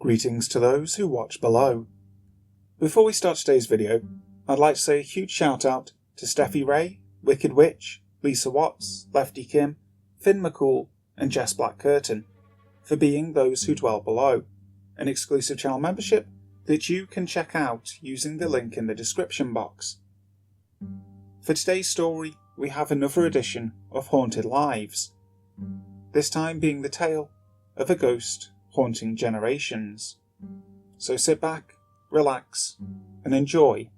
Greetings to those who watch below. Before we start today's video, I'd like to say a huge shout out to Steffi Ray, Wicked Witch, Lisa Watts, Lefty Kim, Finn McCool and Jess Black Curtain for being those who dwell below, an exclusive channel membership that you can check out using the link in the description box. For today's story, we have another edition of Haunted Lives, this time being the tale of a ghost haunting generations. So sit back, relax, and enjoy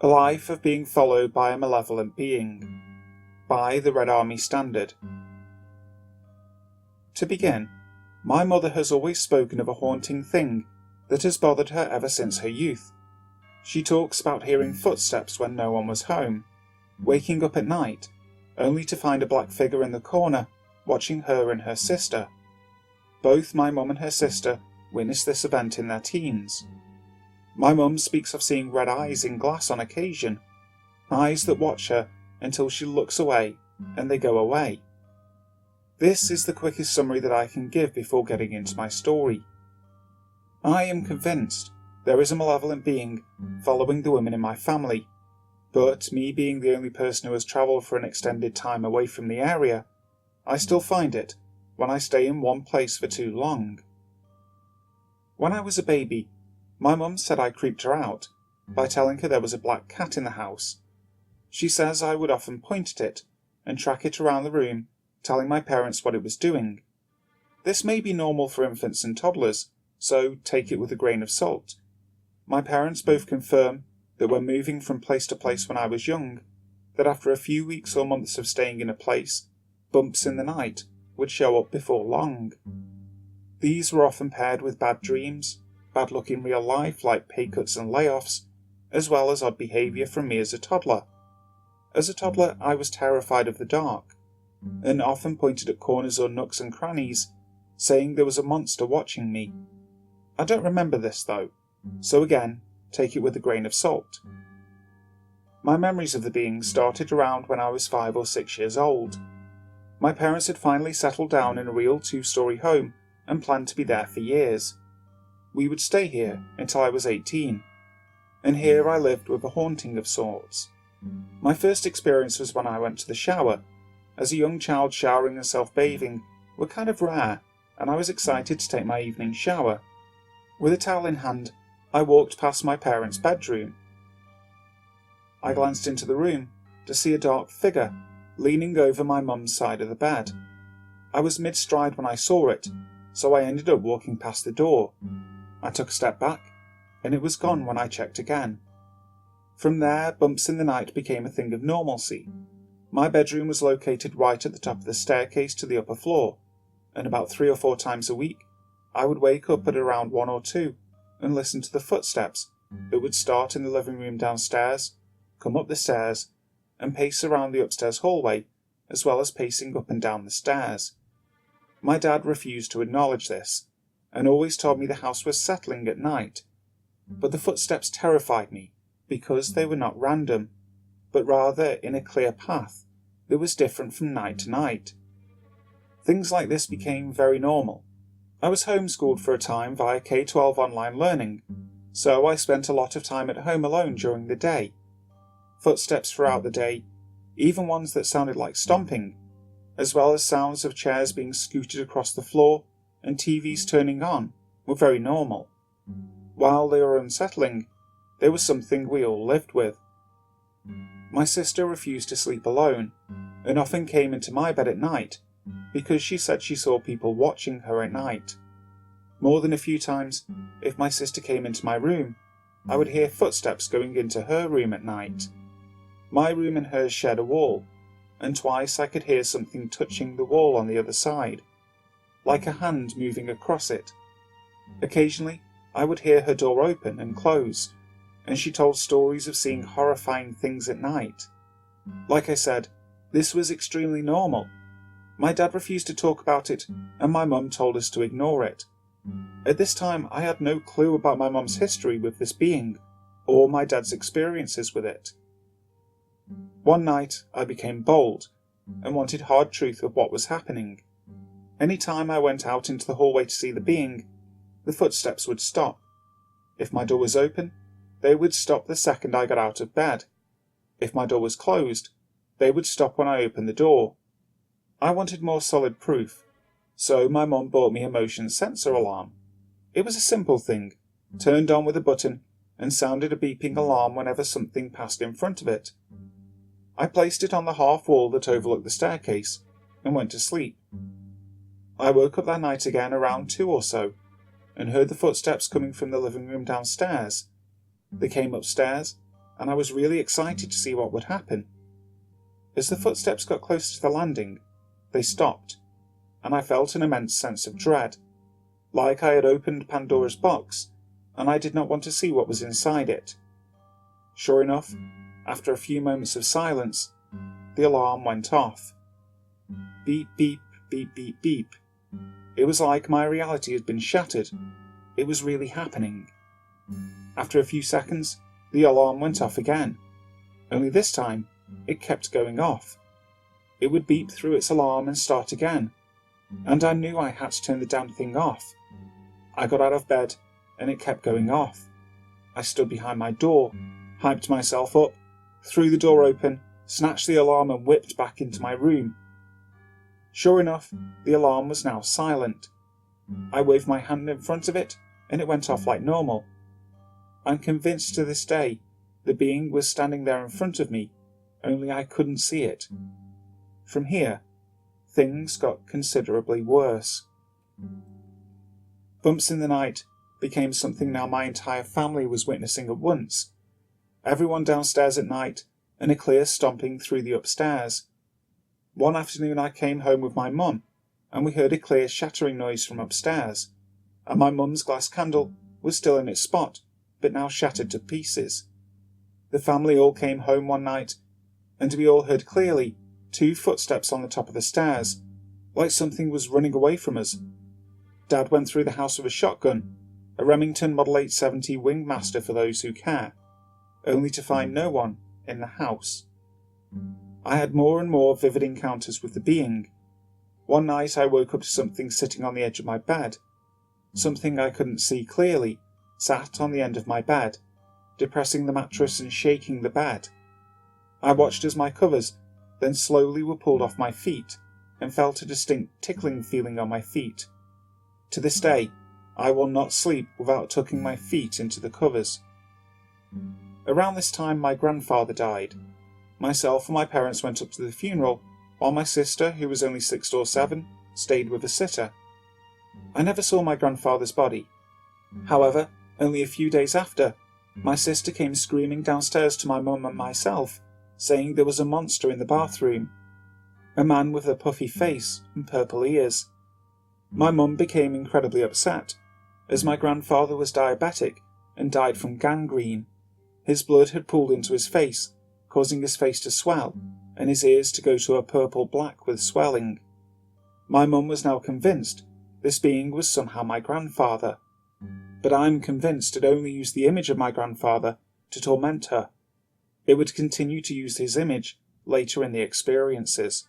a life of being followed by a malevolent being by the Red Army Standard. To begin, my mother has always spoken of a haunting thing that has bothered her ever since her youth. She talks about hearing footsteps when no one was home, waking up at night only to find a black figure in the corner watching her and her sister. Both my mum and her sister witnessed this event in their teens. My mum speaks of seeing red eyes in glass on occasion, eyes that watch her until she looks away and they go away. This is the quickest summary that I can give before getting into my story. I am convinced there is a malevolent being following the women in my family, but me being the only person who has travelled for an extended time away from the area, I still find it when I stay in one place for too long. When I was a baby, my mum said I creeped her out by telling her there was a black cat in the house. She says I would often point at it and track it around the room, telling my parents what it was doing. This may be normal for infants and toddlers, so take it with a grain of salt. My parents both confirm that when moving from place to place when I was young, that after a few weeks or months of staying in a place, bumps in the night would show up before long. These were often paired with bad dreams, bad luck in real life like pay cuts and layoffs, as well as odd behaviour from me as a toddler. As a toddler, I was terrified of the dark, and often pointed at corners or nooks and crannies, saying there was a monster watching me. I don't remember this though, so again, take it with a grain of salt. My memories of the being started around when I was 5 or 6 years old. My parents had finally settled down in a real 2-story home and planned to be there for years. We would stay here until I was 18, and here I lived with a haunting of sorts. My first experience was when I went to the shower, as a young child showering and self-bathing were kind of rare, and I was excited to take my evening shower. With a towel in hand, I walked past my parents' bedroom. I glanced into the room to see a dark figure leaning over my mum's side of the bed. I was mid-stride when I saw it, so I ended up walking past the door. I took a step back, and it was gone when I checked again. From there, bumps in the night became a thing of normalcy. My bedroom was located right at the top of the staircase to the upper floor, and about 3 or 4 times a week, I would wake up at around 1 or 2 and listen to the footsteps that would start in the living room downstairs, come up the stairs, and pace around the upstairs hallway, as well as pacing up and down the stairs. My dad refused to acknowledge this, and always told me the house was settling at night, but the footsteps terrified me because they were not random, but rather in a clear path that was different from night to night. Things like this became very normal. I was homeschooled for a time via K-12 online learning, so I spent a lot of time at home alone during the day. Footsteps throughout the day, even ones that sounded like stomping, as well as sounds of chairs being scooted across the floor and TVs turning on, were very normal. While they were unsettling, they were something we all lived with. My sister refused to sleep alone, and often came into my bed at night because she said she saw people watching her at night. More than a few times, if my sister came into my room, I would hear footsteps going into her room at night. My room and hers shared a wall, and twice I could hear something touching the wall on the other side, like a hand moving across it. Occasionally, I would hear her door open and close, and she told stories of seeing horrifying things at night. Like I said, this was extremely normal. My dad refused to talk about it, and my mum told us to ignore it. At this time, I had no clue about my mum's history with this being, or my dad's experiences with it. One night, I became bold, and wanted hard truth of what was happening. Any time I went out into the hallway to see the being the footsteps would stop. If my door was open, they would stop the second I got out of bed. If my door was closed, they would stop when I opened the door. I wanted more solid proof, so my mum bought me a motion sensor alarm. It was a simple thing, turned on with a button and sounded a beeping alarm whenever something passed in front of it. I placed it on the half wall that overlooked the staircase and went to sleep. I woke up that night again around 2 or so and heard the footsteps coming from the living room downstairs. They came upstairs and I was really excited to see what would happen. As the footsteps got closer to the landing, they stopped, and I felt an immense sense of dread, like I had opened Pandora's box, and I did not want to see what was inside it. Sure enough, after a few moments of silence, the alarm went off. Beep, beep, beep, beep, beep. It was like my reality had been shattered. It was really happening. After a few seconds, the alarm went off again. Only this time, it kept going off. It would beep through its alarm and start again, and I knew I had to turn the damn thing off. I got out of bed, and it kept going off. I stood behind my door, hyped myself up, threw the door open, snatched the alarm and whipped back into my room. Sure enough, the alarm was now silent. I waved my hand in front of it, and it went off like normal. I'm convinced to this day the being was standing there in front of me, only I couldn't see it. From here, things got considerably worse. Bumps in the night became something now my entire family was witnessing at once. Everyone downstairs at night, and a clear stomping through the upstairs. One afternoon I came home with my mum, and we heard a clear shattering noise from upstairs, and my mum's glass candle was still in its spot, but now shattered to pieces. The family all came home one night, and we all heard clearly 2 footsteps on the top of the stairs, like something was running away from us. Dad went through the house with a shotgun, a Remington Model 870 Wingmaster for those who care, only to find no one in the house. I had more and more vivid encounters with the being. One night I woke up to something sitting on the edge of my bed. Something I couldn't see clearly sat on the end of my bed, depressing the mattress and shaking the bed. I watched as my covers then slowly were pulled off my feet and felt a distinct tickling feeling on my feet. To this day, I will not sleep without tucking my feet into the covers. Around this time my grandfather died. Myself and my parents went up to the funeral, while my sister, who was only 6 or 7, stayed with a sitter. I never saw my grandfather's body. However, only a few days after, my sister came screaming downstairs to my mum and myself, saying there was a monster in the bathroom. A man with a puffy face and purple ears. My mum became incredibly upset, as my grandfather was diabetic and died from gangrene. His blood had pooled into his face, causing his face to swell, and his ears to go to a purple-black with swelling. My mum was now convinced this being was somehow my grandfather, but I'm convinced it only used the image of my grandfather to torment her. It would continue to use his image later in the experiences.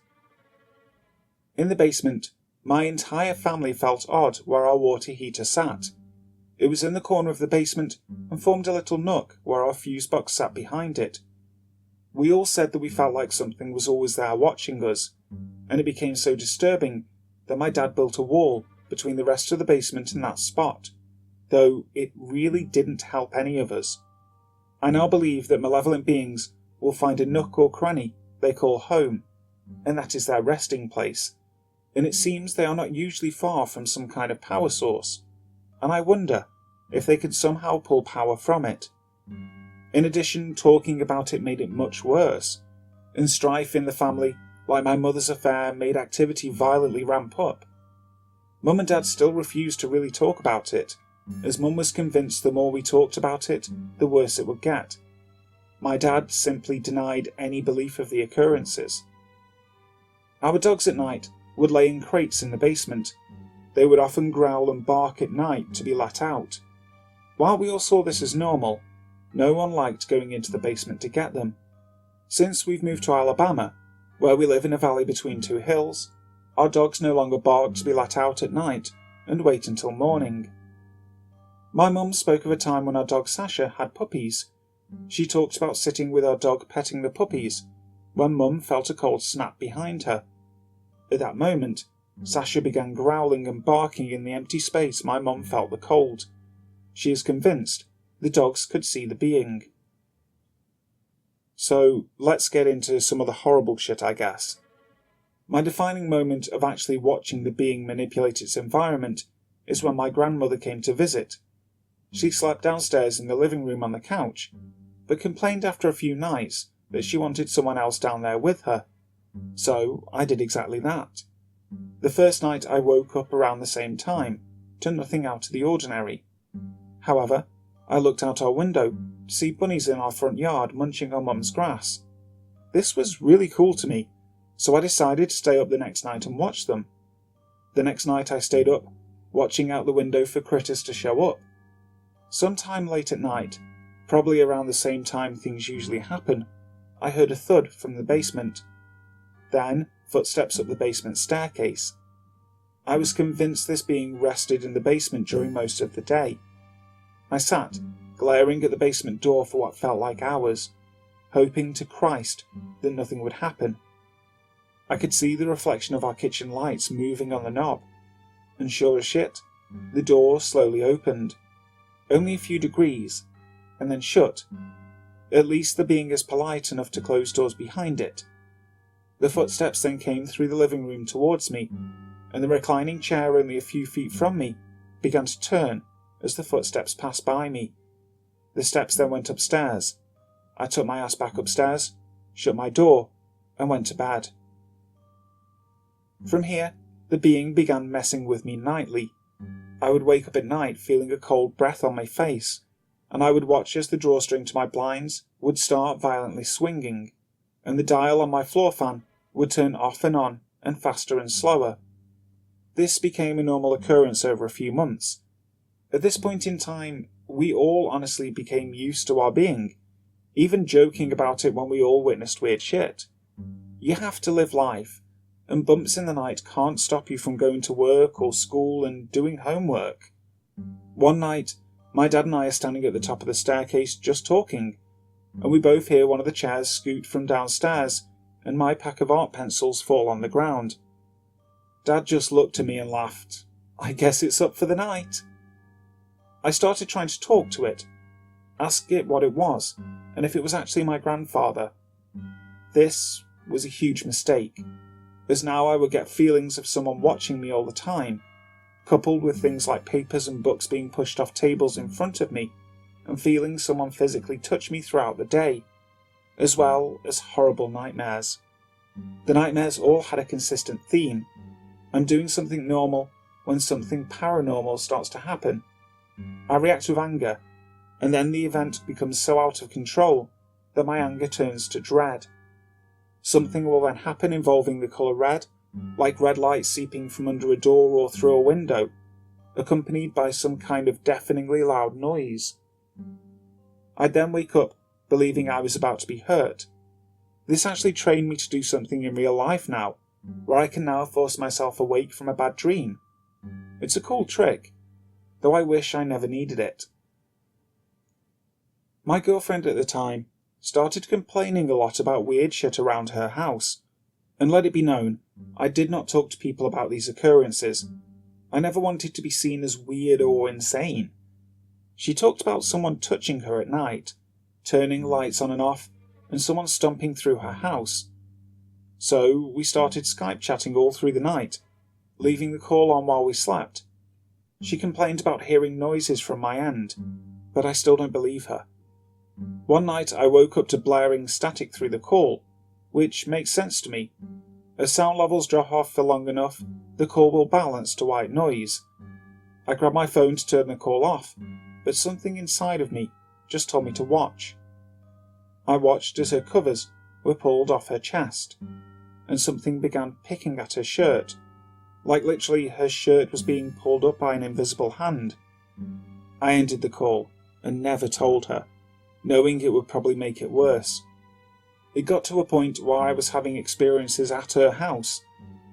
In the basement, my entire family felt odd where our water heater sat. It was in the corner of the basement and formed a little nook where our fuse box sat behind it. We all said that we felt like something was always there watching us, and it became so disturbing that my dad built a wall between the rest of the basement and that spot, though it really didn't help any of us. I now believe that malevolent beings will find a nook or cranny they call home, and that is their resting place, and it seems they are not usually far from some kind of power source, and I wonder if they could somehow pull power from it. In addition, talking about it made it much worse, and strife in the family, like my mother's affair, made activity violently ramp up. Mum and Dad still refused to really talk about it, as Mum was convinced the more we talked about it, the worse it would get. My dad simply denied any belief of the occurrences. Our dogs at night would lay in crates in the basement. They would often growl and bark at night to be let out. While we all saw this as normal, no one liked going into the basement to get them. Since we've moved to Alabama, where we live in a valley between 2 hills, our dogs no longer bark to be let out at night and wait until morning. My mum spoke of a time when our dog Sasha had puppies. She talked about sitting with our dog petting the puppies, when Mum felt a cold snap behind her. At that moment, Sasha began growling and barking in the empty space my mum felt the cold. She is convinced the dogs could see the being. So, let's get into some of the horrible shit, I guess. My defining moment of actually watching the being manipulate its environment is when my grandmother came to visit. She slept downstairs in the living room on the couch, but complained after a few nights that she wanted someone else down there with her. So I did exactly that. The first night I woke up around the same time, to nothing out of the ordinary. However, I looked out our window to see bunnies in our front yard munching on Mum's grass. This was really cool to me, so I decided to stay up the next night and watch them. The next night I stayed up, watching out the window for critters to show up. Sometime late at night, probably around the same time things usually happen, I heard a thud from the basement. Then, footsteps up the basement staircase. I was convinced this being rested in the basement during most of the day. I sat, glaring at the basement door for what felt like hours, hoping to Christ that nothing would happen. I could see the reflection of our kitchen lights moving on the knob, and sure as shit, the door slowly opened. Only a few degrees, and then shut. At least the being is polite enough to close doors behind it. The footsteps then came through the living room towards me, and the reclining chair only a few feet from me began to turn as the footsteps passed by me. The steps then went upstairs. I took my ass back upstairs, shut my door, and went to bed. From here, the being began messing with me nightly. I would wake up at night feeling a cold breath on my face, and I would watch as the drawstring to my blinds would start violently swinging, and the dial on my floor fan would turn off and on and faster and slower. This became a normal occurrence over a few months. At this point in time, we all honestly became used to our being, even joking about it when we all witnessed weird shit. You have to live life, and bumps in the night can't stop you from going to work or school and doing homework. One night, my dad and I are standing at the top of the staircase just talking, and we both hear one of the chairs scoot from downstairs and my pack of art pencils fall on the ground. Dad just looked at me and laughed. I guess it's up for the night. I started trying to talk to it, ask it what it was, and if it was actually my grandfather. This was a huge mistake, as now I would get feelings of someone watching me all the time, coupled with things like papers and books being pushed off tables in front of me, and feeling someone physically touch me throughout the day, as well as horrible nightmares. The nightmares all had a consistent theme. I'm doing something normal when something paranormal starts to happen. I react with anger, and then the event becomes so out of control that my anger turns to dread. Something will then happen involving the colour red, like red light seeping from under a door or through a window, accompanied by some kind of deafeningly loud noise. I'd then wake up believing I was about to be hurt. This actually trained me to do something in real life now, where I can now force myself awake from a bad dream. It's a cool trick, though I wish I never needed it. My girlfriend at the time started complaining a lot about weird shit around her house, and let it be known, I did not talk to people about these occurrences. I never wanted to be seen as weird or insane. She talked about someone touching her at night, turning lights on and off, and someone stomping through her house. So we started Skype chatting all through the night, leaving the call on while we slept. She complained about hearing noises from my end, but I still don't believe her. One night I woke up to blaring static through the call, which makes sense to me. As sound levels drop off for long enough, the call will balance to white noise. I grabbed my phone to turn the call off, but something inside of me just told me to watch. I watched as her covers were pulled off her chest, and something began picking at her shirt, like literally her shirt was being pulled up by an invisible hand. I ended the call and never told her, knowing it would probably make it worse. It got to a point where I was having experiences at her house,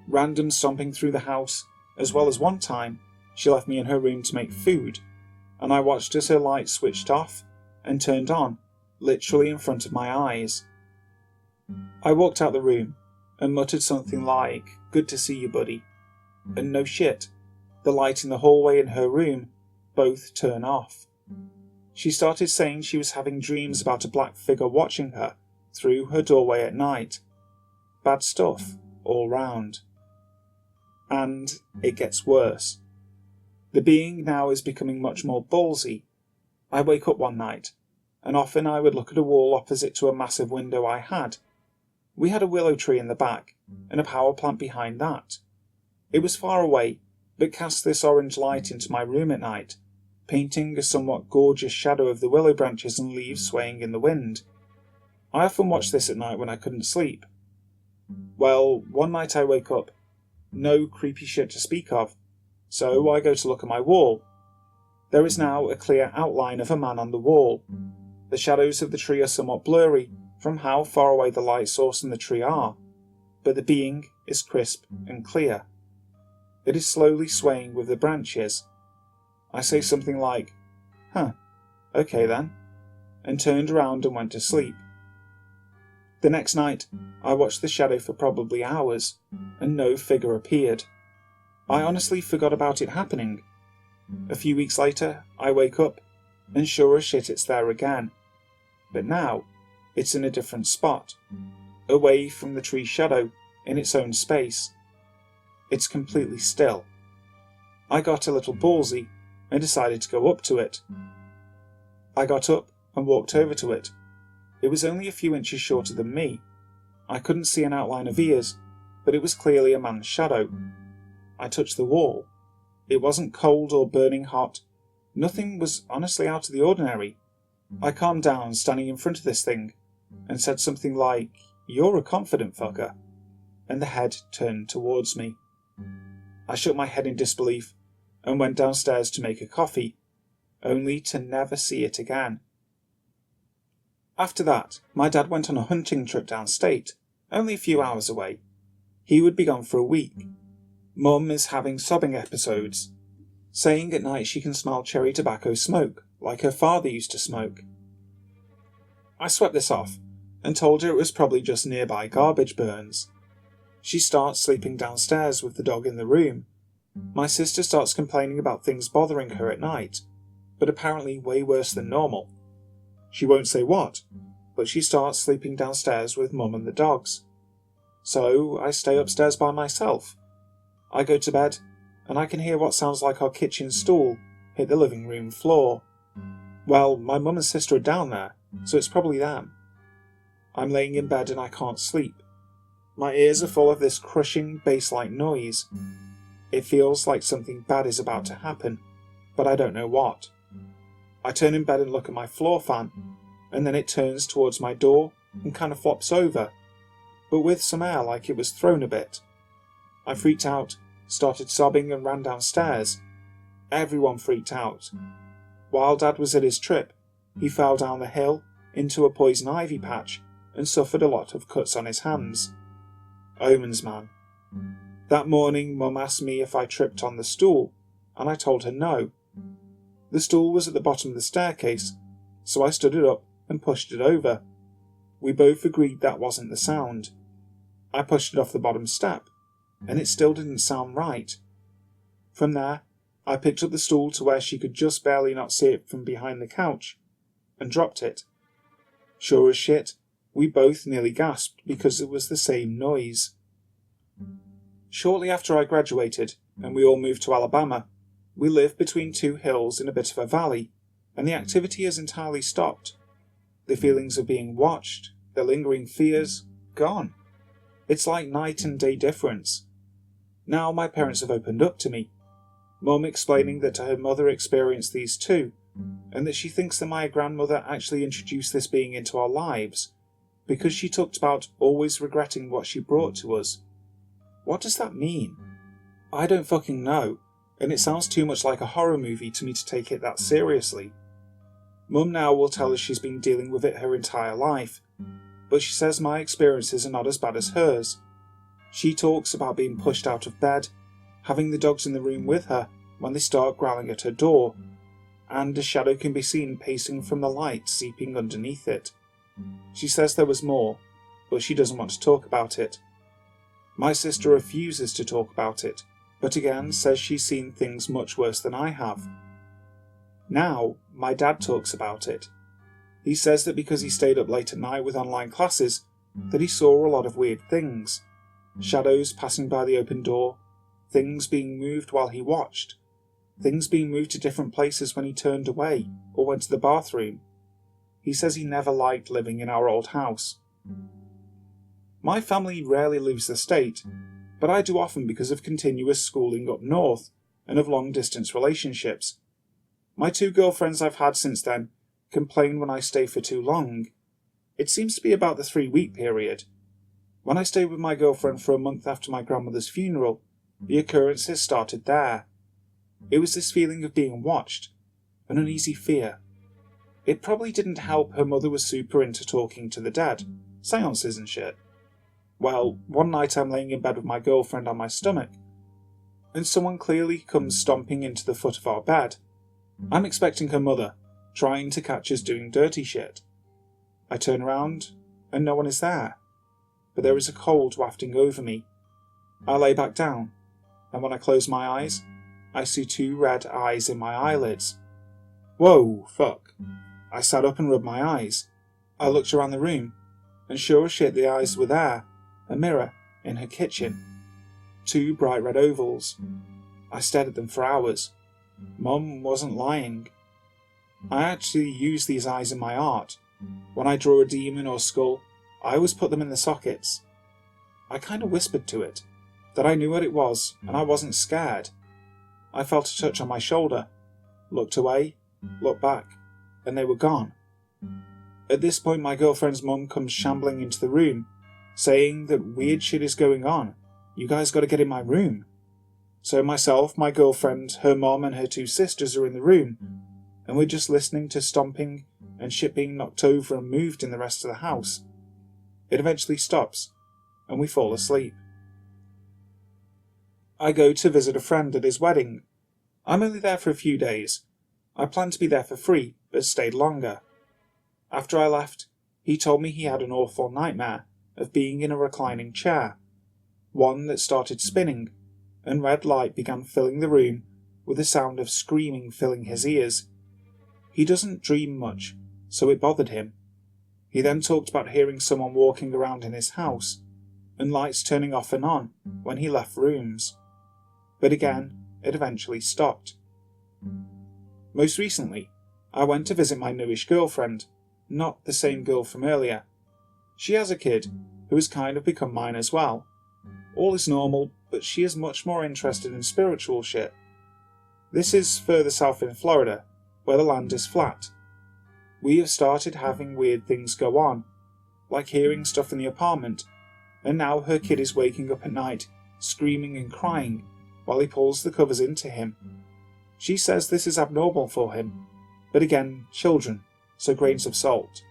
random stomping through the house, as well as one time she left me in her room to make food. and I watched as her light switched off and turned on, literally in front of my eyes. I walked out the room and muttered something like, "Good to see you, buddy." And no shit, the light in the hallway and her room both turned off. She started saying she was having dreams about a black figure watching her through her doorway at night. Bad stuff all round. And it gets worse. The being now is becoming much more ballsy. I wake up one night, and often I would look at a wall opposite to a massive window I had. We had a willow tree in the back, and a power plant behind that. It was far away, but cast this orange light into my room at night, painting a somewhat gorgeous shadow of the willow branches and leaves swaying in the wind. I often watched this at night when I couldn't sleep. Well, one night I wake up. No creepy shit to speak of, so I go to look at my wall. There is now a clear outline of a man on the wall. The shadows of the tree are somewhat blurry from how far away the light source and the tree are, but the being is crisp and clear. It is slowly swaying with the branches. I say something like, "Huh, okay then," and turned around and went to sleep. The next night, I watched the shadow for probably hours, and no figure appeared. I honestly forgot about it happening. A few weeks later, I wake up, and sure as shit it's there again. But now, it's in a different spot, away from the tree shadow, in its own space. It's completely still. I got a little ballsy, and decided to go up to it. I got up and walked over to it. It was only a few inches shorter than me. I couldn't see an outline of ears, but it was clearly a man's shadow. I touched the wall. It wasn't cold or burning hot. Nothing was honestly out of the ordinary. I calmed down standing in front of this thing, and said something like, "You're a confident fucker," and the head turned towards me. I shook my head in disbelief, and went downstairs to make a coffee, only to never see it again. After that, my dad went on a hunting trip downstate, only a few hours away. He would be gone for a week. Mum is having sobbing episodes, saying at night she can smell cherry tobacco smoke, like her father used to smoke. I swept this off, and told her it was probably just nearby garbage burns. She starts sleeping downstairs with the dog in the room. My sister starts complaining about things bothering her at night, but apparently way worse than normal. She won't say what, but she starts sleeping downstairs with Mum and the dogs. So I stay upstairs by myself. I go to bed, and I can hear what sounds like our kitchen stool hit the living room floor. Well, my mum and sister are down there, so it's probably them. I'm laying in bed and I can't sleep. My ears are full of this crushing bass-like noise. It feels like something bad is about to happen, but I don't know what. I turn in bed and look at my floor fan, and then it turns towards my door and kind of flops over, but with some air like it was thrown a bit. I freaked out, started sobbing and ran downstairs. Everyone freaked out. While Dad was at his trip, he fell down the hill into a poison ivy patch and suffered a lot of cuts on his hands. Omens, man. That morning, Mum asked me if I tripped on the stool, and I told her no. The stool was at the bottom of the staircase, so I stood it up and pushed it over. We both agreed that wasn't the sound. I pushed it off the bottom step, and it still didn't sound right. From there, I picked up the stool to where she could just barely not see it from behind the couch, and dropped it. Sure as shit, we both nearly gasped because it was the same noise. Shortly after I graduated, and we all moved to Alabama, we live between two hills in a bit of a valley, and the activity has entirely stopped. The feelings of being watched, the lingering fears, gone. It's like night and day difference. Now my parents have opened up to me, Mum explaining that her mother experienced these too, and that she thinks that my grandmother actually introduced this being into our lives, because she talked about always regretting what she brought to us. What does that mean? I don't fucking know, and it sounds too much like a horror movie to me to take it that seriously. Mum now will tell us she's been dealing with it her entire life, but she says my experiences are not as bad as hers. She talks about being pushed out of bed, having the dogs in the room with her when they start growling at her door, and a shadow can be seen pacing from the light seeping underneath it. She says there was more, but she doesn't want to talk about it. My sister refuses to talk about it, but again says she's seen things much worse than I have. Now, my dad talks about it. He says that because he stayed up late at night with online classes, that he saw a lot of weird things. Shadows passing by the open door, things being moved while he watched, things being moved to different places when he turned away or went to the bathroom. He says he never liked living in our old house. My family rarely leaves the state, but I do often because of continuous schooling up north and of long-distance relationships. My 2 girlfriends I've had since then complain when I stay for too long. It seems to be about the 3-week period. When I stayed with my girlfriend for a month after my grandmother's funeral, the occurrences started there. It was this feeling of being watched, an uneasy fear. It probably didn't help her mother was super into talking to the dead, seances and shit. Well, one night I'm laying in bed with my girlfriend on my stomach, and someone clearly comes stomping into the foot of our bed. I'm expecting her mother, trying to catch us doing dirty shit. I turn around, and no one is there, but there is a cold wafting over me. I lay back down, and when I close my eyes, I see 2 red eyes in my eyelids. Whoa, fuck. I sat up and rubbed my eyes. I looked around the room, and sure as shit the eyes were there, a mirror in her kitchen. 2 bright red ovals. I stared at them for hours. Mum wasn't lying. I actually use these eyes in my art. When I draw a demon or skull, I always put them in the sockets. I kind of whispered to it, that I knew what it was and I wasn't scared. I felt a touch on my shoulder, looked away, looked back, and they were gone. At this point my girlfriend's mum comes shambling into the room, saying that weird shit is going on. You guys gotta get in my room. So myself, my girlfriend, her mom and her 2 sisters are in the room, and we're just listening to stomping and shit being knocked over and moved in the rest of the house. It eventually stops, and we fall asleep. I go to visit a friend at his wedding. I'm only there for a few days. I planned to be there for free, but stayed longer. After I left, he told me he had an awful nightmare of being in a reclining chair, one that started spinning, and red light began filling the room with the sound of screaming filling his ears. He doesn't dream much, so it bothered him. He then talked about hearing someone walking around in his house, and lights turning off and on when he left rooms. But again, it eventually stopped. Most recently, I went to visit my newish girlfriend, not the same girl from earlier. She has a kid, who has kind of become mine as well. All is normal, but she is much more interested in spiritual shit. This is further south in Florida, where the land is flat. We have started having weird things go on, like hearing stuff in the apartment, and now her kid is waking up at night, screaming and crying, while he pulls the covers into him. She says this is abnormal for him, but again, children, so grains of salt.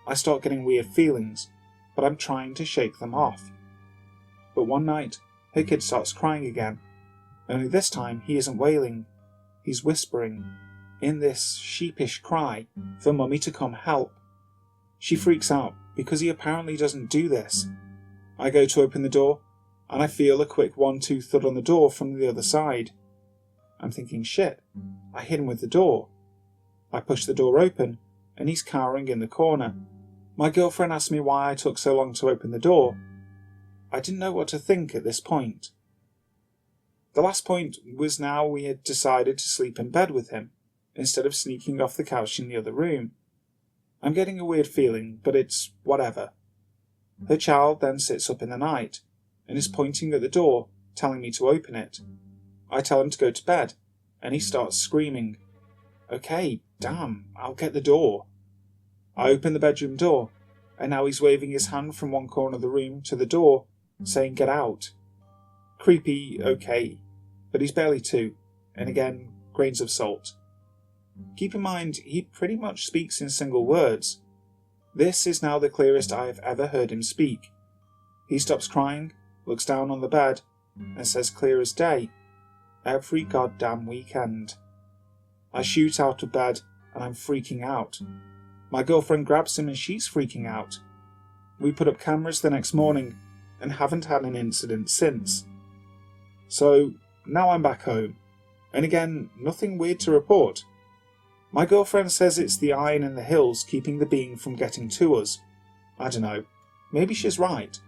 I start getting weird feelings, but I'm trying to shake them off. But one night, her kid starts crying again, only this time he isn't wailing, he's whispering, in this sheepish cry, for Mummy to come help. She freaks out because he apparently doesn't do this. I go to open the door, and I feel a quick 1-2 thud on the door from the other side. I'm thinking, shit, I hit him with the door. I push the door open, and he's cowering in the corner. My girlfriend asked me why I took so long to open the door. I didn't know what to think at this point. The last point was now we had decided to sleep in bed with him, instead of sneaking off the couch in the other room. I'm getting a weird feeling, but it's whatever. Her child then sits up in the night, and is pointing at the door, telling me to open it. I tell him to go to bed, and he starts screaming. Okay, damn, I'll get the door. I open the bedroom door, and now he's waving his hand from one corner of the room to the door, saying get out. Creepy, okay, but he's barely 2, and again, grains of salt. Keep in mind, he pretty much speaks in single words. This is now the clearest I have ever heard him speak. He stops crying, looks down on the bed, and says clear as day, every goddamn weekend. I shoot out of bed and I'm freaking out. My girlfriend grabs him and she's freaking out. We put up cameras the next morning and haven't had an incident since. So now I'm back home, and again, nothing weird to report. My girlfriend says it's the iron in the hills keeping the being from getting to us. I don't know, maybe she's right.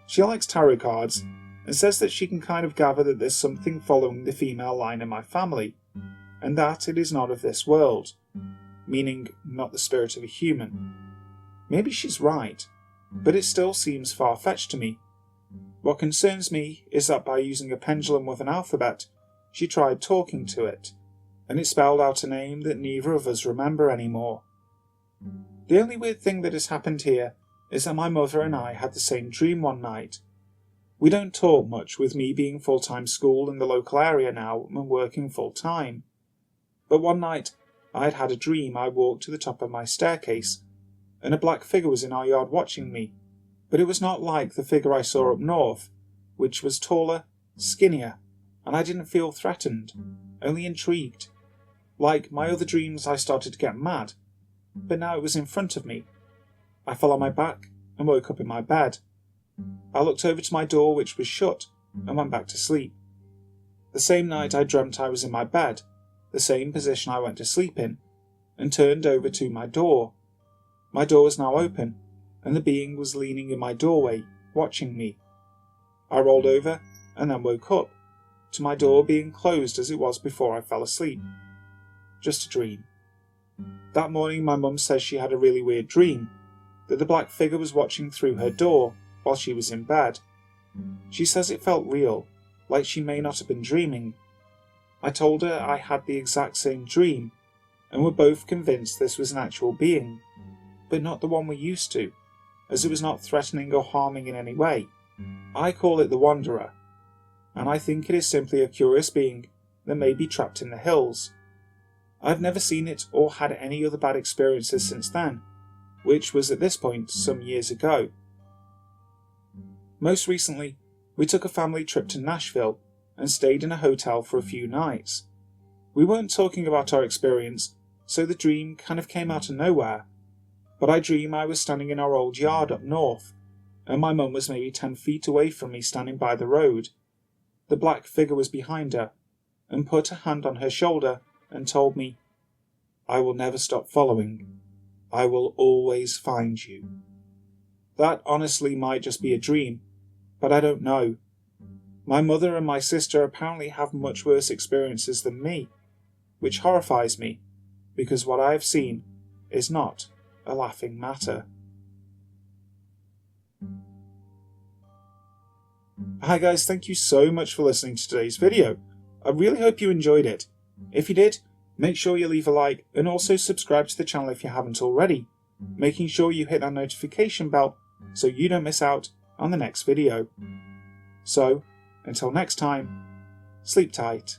She likes tarot cards and says that she can kind of gather that there's something following the female line in my family, and that it is not of this world, meaning not the spirit of a human. Maybe she's right, but it still seems far-fetched to me. What concerns me is that by using a pendulum with an alphabet, she tried talking to it, and it spelled out a name that neither of us remember anymore. The only weird thing that has happened here is that my mother and I had the same dream one night. We don't talk much, with me being full-time school in the local area now and working full-time. But one night I had a dream. I walked to the top of my staircase, and a black figure was in our yard watching me, but it was not like the figure I saw up north, which was taller, skinnier, and I didn't feel threatened, only intrigued. Like my other dreams, I started to get mad, but now it was in front of me. I fell on my back and woke up in my bed. I looked over to my door, which was shut, and went back to sleep. The same night I dreamt I was in my bed, the same position I went to sleep in, and turned over to my door. My door was now open, and the being was leaning in my doorway, watching me. I rolled over and then woke up, to my door being closed as it was before I fell asleep. Just a dream. That morning my mum says she had a really weird dream, that the black figure was watching through her door while she was in bed. She says it felt real, like she may not have been dreaming. I told her I had the exact same dream, and were both convinced this was an actual being, but not the one we're used to, as it was not threatening or harming in any way. I call it the Wanderer, and I think it is simply a curious being that may be trapped in the hills. I've never seen it or had any other bad experiences since then, which was at this point some years ago. Most recently, we took a family trip to Nashville and stayed in a hotel for a few nights. We weren't talking about our experience, so the dream kind of came out of nowhere, but I dream I was standing in our old yard up north, and my mum was maybe 10 feet away from me standing by the road. The black figure was behind her, and put a hand on her shoulder and told me, "I will never stop following. I will always find you." That honestly might just be a dream, but I don't know. My mother and my sister apparently have much worse experiences than me, which horrifies me, because what I have seen is not a laughing matter. Hi guys, thank you so much for listening to today's video. I really hope you enjoyed it. If you did, make sure you leave a like and also subscribe to the channel if you haven't already, making sure you hit that notification bell so you don't miss out on the next video. So, until next time, sleep tight.